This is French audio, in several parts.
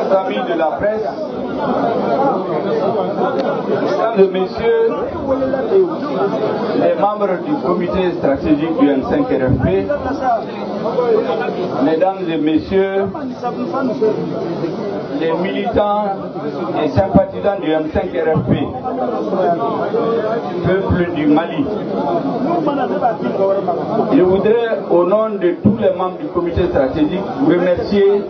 Chers amis de la presse, mesdames et messieurs, les membres du comité stratégique du M5 RFP, mesdames et messieurs, les militants et sympathisants du M5 RFP, peuple du Mali. Je voudrais, au nom de tous les membres du comité stratégique, vous remercier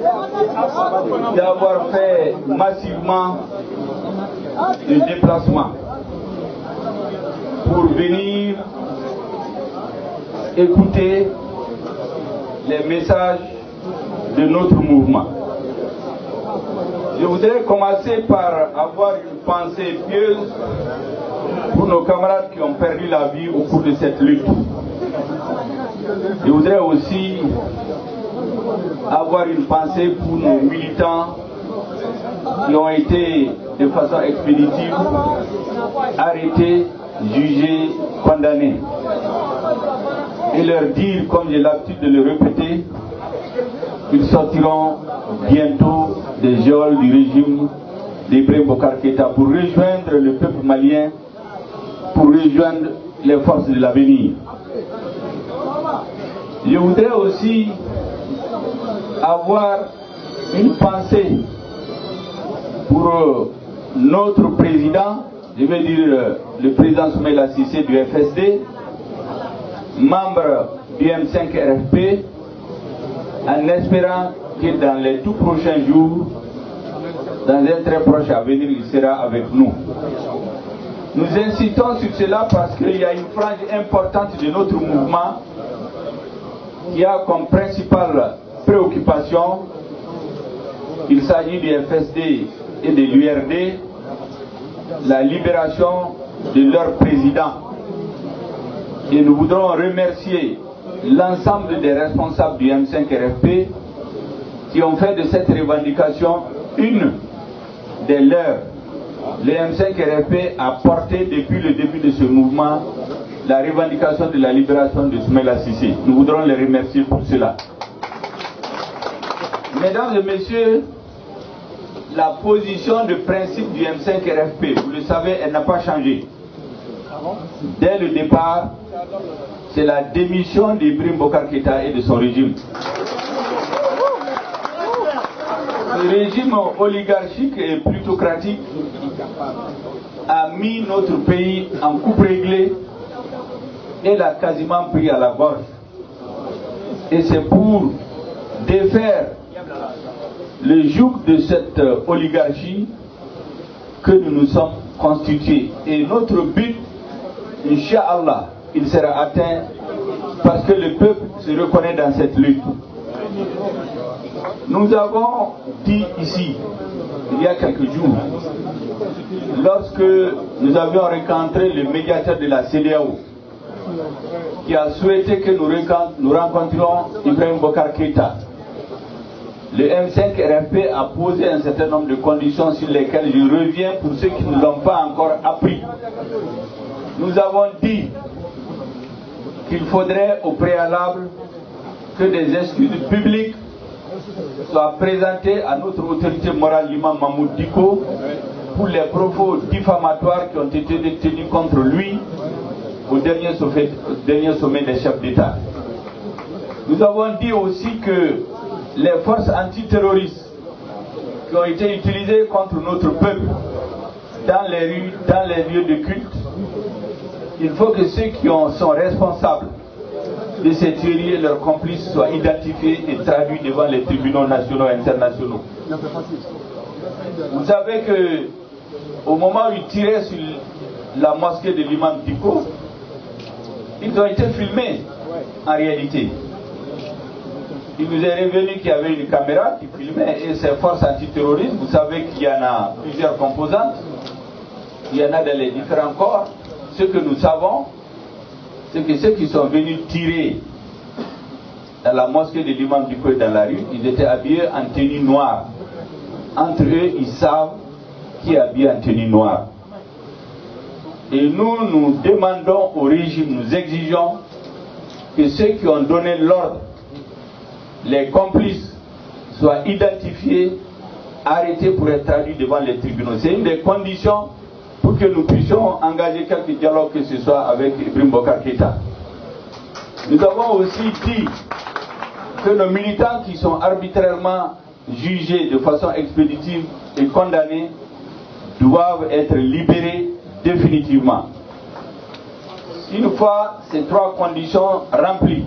d'avoir fait massivement le déplacement pour venir écouter les messages de notre mouvement. Je voudrais commencer par avoir une pensée pieuse pour nos camarades qui ont perdu la vie au cours de cette lutte. Je voudrais aussi avoir une pensée pour nos militants qui ont été de façon expéditive arrêtés, jugés, condamnés. Et leur dire, comme j'ai l'habitude de le répéter, qu'ils sortiront bientôt des geôles du régime d'Ibrahim Boubacar Keïta pour rejoindre le peuple malien, pour rejoindre les forces de l'avenir. Je voudrais aussi avoir une pensée pour notre président, je vais dire le président Soumaïla Cissé du FSD, membre du M5 RFP, en espérant que dans les tout prochains jours, dans un très proche avenir, il sera avec nous. Nous insistons sur cela parce qu'il y a une frange importante de notre mouvement qui a comme principale préoccupation, il s'agit du FSD et de l'URD, la libération de leur président. Et nous voudrons remercier l'ensemble des responsables du M5 RFP qui ont fait de cette revendication une des leurs. Le M5 RFP a porté depuis le début de ce mouvement la revendication de la libération de Soumaïla Cissé. Nous voudrons les remercier pour cela. Mesdames et messieurs, la position de principe du M5 RFP, vous le savez, elle n'a pas changé. Dès le départ, c'est la démission d'Ibrahim Boubacar Keïta et de son régime. Le régime oligarchique et plutocratique a mis notre pays en coupe réglée et l'a quasiment pris à la gorge. Et c'est pour défaire le joug de cette oligarchie que nous nous sommes constitués. Et notre but, Inch'Allah, il sera atteint parce que le peuple se reconnaît dans cette lutte. Nous avons dit ici, il y a quelques jours, lorsque nous avions rencontré le médiateur de la CEDEAO, qui a souhaité que nous rencontrions Ibrahim Boubacar Keïta, le M5 RFP a posé un certain nombre de conditions sur lesquelles je reviens pour ceux qui ne l'ont pas encore appris. Nous avons dit qu'il faudrait au préalable que des excuses publiques soient présentées à notre autorité morale, l'imam Mahmoud Dicko, pour les propos diffamatoires qui ont été détenus contre lui au dernier sommet des chefs d'État. Nous avons dit aussi que les forces antiterroristes qui ont été utilisées contre notre peuple dans les rues, dans les lieux de culte, il faut que ceux qui sont responsables de ces tueries et leurs complices soient identifiés et traduits devant les tribunaux nationaux et internationaux. Vous savez que au moment où ils tiraient sur la mosquée de l'imam Dicko, ils ont été filmés en réalité. Il nous est revenu qu'il y avait une caméra qui filmait et ces forces antiterroristes, vous savez qu'il y en a plusieurs composantes, il y en a dans les différents corps. Ce que nous savons, c'est que ceux qui sont venus tirer dans la mosquée de l'imam Dicko et dans la rue, ils étaient habillés en tenue noire. Entre eux, ils savent qui est habillé en tenue noire. Et nous demandons au régime, nous exigeons que ceux qui ont donné l'ordre, les complices, soient identifiés arrêté pour être traduit devant les tribunaux. C'est une des conditions pour que nous puissions engager quelques dialogues, que ce soit avec Ibrahim Boubacar Keïta. Nous avons aussi dit que nos militants qui sont arbitrairement jugés de façon expéditive et condamnés doivent être libérés définitivement. Une fois ces trois conditions remplies,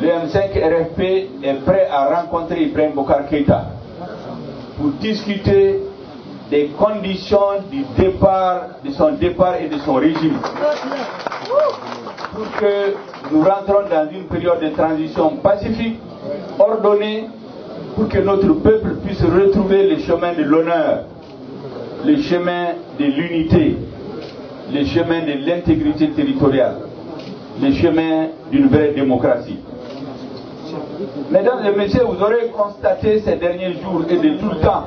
le M5 RFP est prêt à rencontrer Ibrahim Boubacar Keïta pour discuter des conditions du départ, de son départ et de son régime, pour que nous rentrons dans une période de transition pacifique, ordonnée, pour que notre peuple puisse retrouver le chemin de l'honneur, le chemin de l'unité, le chemin de l'intégrité territoriale, le chemin d'une vraie démocratie. Mesdames et messieurs, vous aurez constaté ces derniers jours et de tout le temps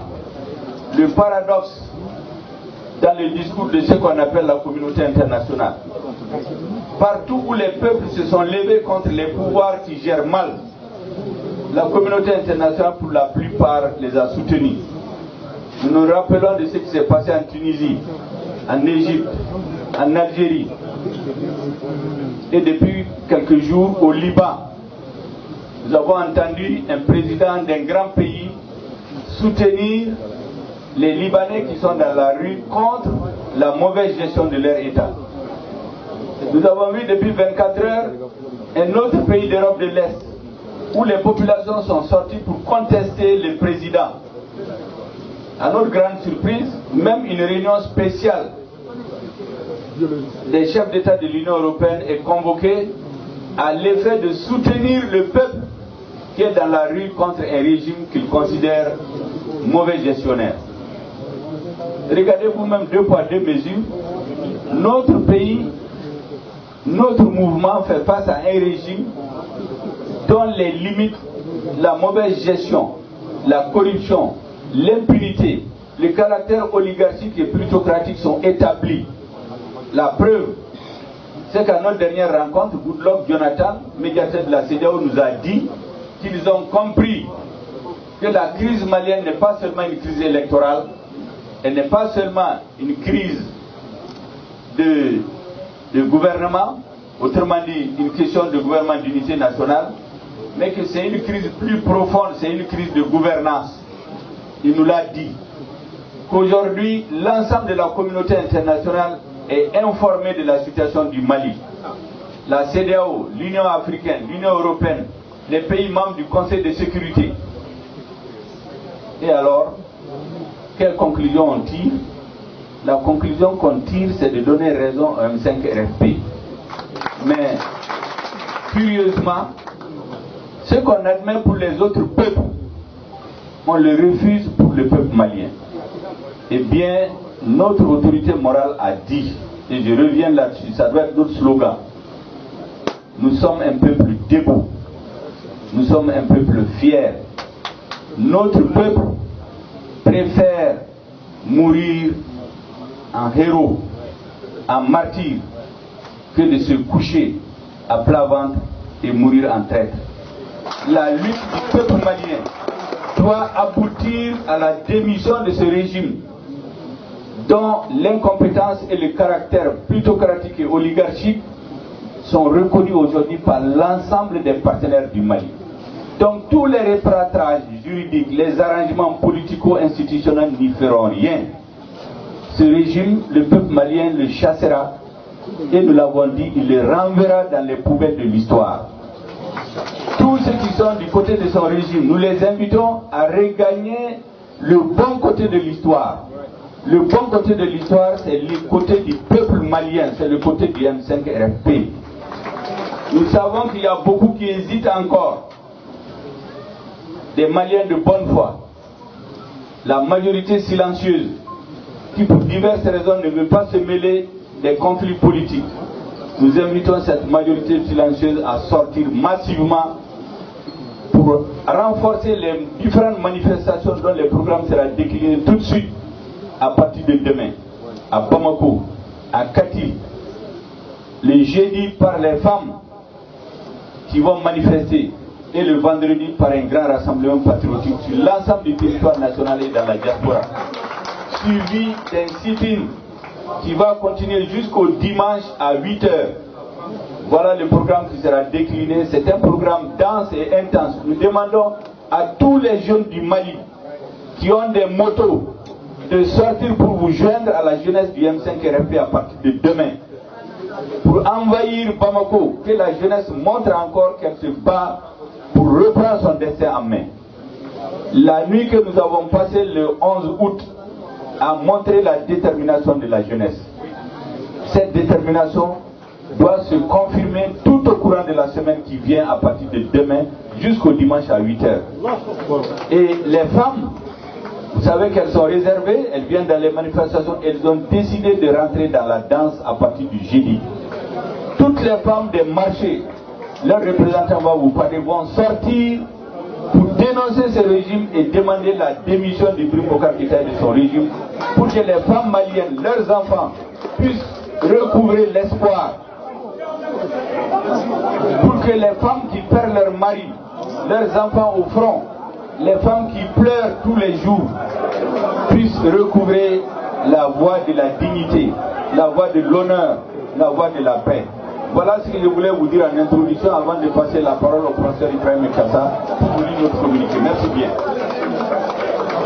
le paradoxe dans le discours de ce qu'on appelle la communauté internationale. Partout où les peuples se sont levés contre les pouvoirs qui gèrent mal, la communauté internationale pour la plupart les a soutenus. Nous nous rappelons de ce qui s'est passé en Tunisie, en Égypte, en Algérie et depuis quelques jours au Liban. Nous avons entendu un président d'un grand pays soutenir les Libanais qui sont dans la rue contre la mauvaise gestion de leur État. Nous avons vu depuis 24 heures un autre pays d'Europe de l'Est où les populations sont sorties pour contester le président. À notre grande surprise, même une réunion spéciale des chefs d'État de l'Union européenne est convoquée à l'effet de soutenir le peuple qui est dans la rue contre un régime qu'il considère mauvais gestionnaire. Regardez vous-même, 2 poids 2 mesures. Notre pays, notre mouvement fait face à un régime dont les limites, la mauvaise gestion, la corruption, l'impunité, le caractère oligarchique et plutocratique sont établis. La preuve, c'est qu'à notre dernière rencontre, Goodluck Jonathan, médiateur de la CEDEAO, nous a dit qu'ils ont compris que la crise malienne n'est pas seulement une crise électorale, elle n'est pas seulement une crise de gouvernement, autrement dit une question de gouvernement d'unité nationale, mais que c'est une crise plus profonde, c'est une crise de gouvernance. Il nous l'a dit. Qu'aujourd'hui, l'ensemble de la communauté internationale est informé de la situation du Mali. La CEDEAO, l'Union africaine, l'Union européenne, les pays membres du Conseil de sécurité. Et alors, quelle conclusion on tire? La conclusion qu'on tire, c'est de donner raison à M5 RFP. Mais, curieusement, ce qu'on admet pour les autres peuples, on le refuse pour le peuple malien. Eh bien, notre autorité morale a dit, et je reviens là-dessus, ça doit être notre slogan, nous sommes un peuple debout, nous sommes un peuple fier. Notre peuple préfère mourir en héros, en martyr, que de se coucher à plat ventre et mourir en traître. La lutte du peuple malien doit aboutir à la démission de ce régime dont l'incompétence et le caractère plutocratique et oligarchique sont reconnus aujourd'hui par l'ensemble des partenaires du Mali. Donc tous les repratages juridiques, les arrangements politico-institutionnels n'y feront rien. Ce régime, le peuple malien le chassera et nous l'avons dit, il le renverra dans les poubelles de l'histoire. Tous ceux qui sont du côté de son régime, nous les invitons à regagner le bon côté de l'histoire. Le bon côté de l'histoire, c'est le côté du peuple malien, c'est le côté du M5 RFP. Nous savons qu'il y a beaucoup qui hésitent encore. Des Maliens de bonne foi. La majorité silencieuse, qui pour diverses raisons ne veut pas se mêler des conflits politiques. Nous invitons cette majorité silencieuse à sortir massivement pour renforcer les différentes manifestations dont le programme sera décliné tout de suite à partir de demain, à Bamako, à Kati, les jeudis par les femmes qui vont manifester, et le vendredi par un grand rassemblement patriotique sur l'ensemble du territoire national et dans la diaspora. Suivi d'un sit-in qui va continuer jusqu'au dimanche à 8 h. Voilà le programme qui sera décliné. C'est un programme dense et intense. Nous demandons à tous les jeunes du Mali qui ont des motos de sortir pour vous joindre à la jeunesse du M5RFP à partir de demain. Pour envahir Bamako, que la jeunesse montre encore qu'elle se bat pour reprendre son destin en main. La nuit que nous avons passée le 11 août a montré la détermination de la jeunesse. Cette détermination doit se confirmer tout au courant de la semaine qui vient à partir de demain jusqu'au dimanche à 8 h. Et les femmes, vous savez qu'elles sont réservées, elles viennent dans les manifestations, elles ont décidé de rentrer dans la danse à partir du jeudi. Toutes les femmes des marchés, leurs représentants vont vous parler, vont sortir pour dénoncer ce régime et demander la démission du Ibrahim Boubacar Keïta et de son régime pour que les femmes maliennes, leurs enfants, puissent recouvrer l'espoir. Pour que les femmes qui perdent leur mari, leurs enfants au front, les femmes qui pleurent tous les jours, puissent recouvrer la voie de la dignité, la voie de l'honneur, la voie de la paix. Voilà ce que je voulais vous dire en introduction avant de passer la parole au professeur Ibrahim Kassa pour vous lire notre communiqué. Merci bien.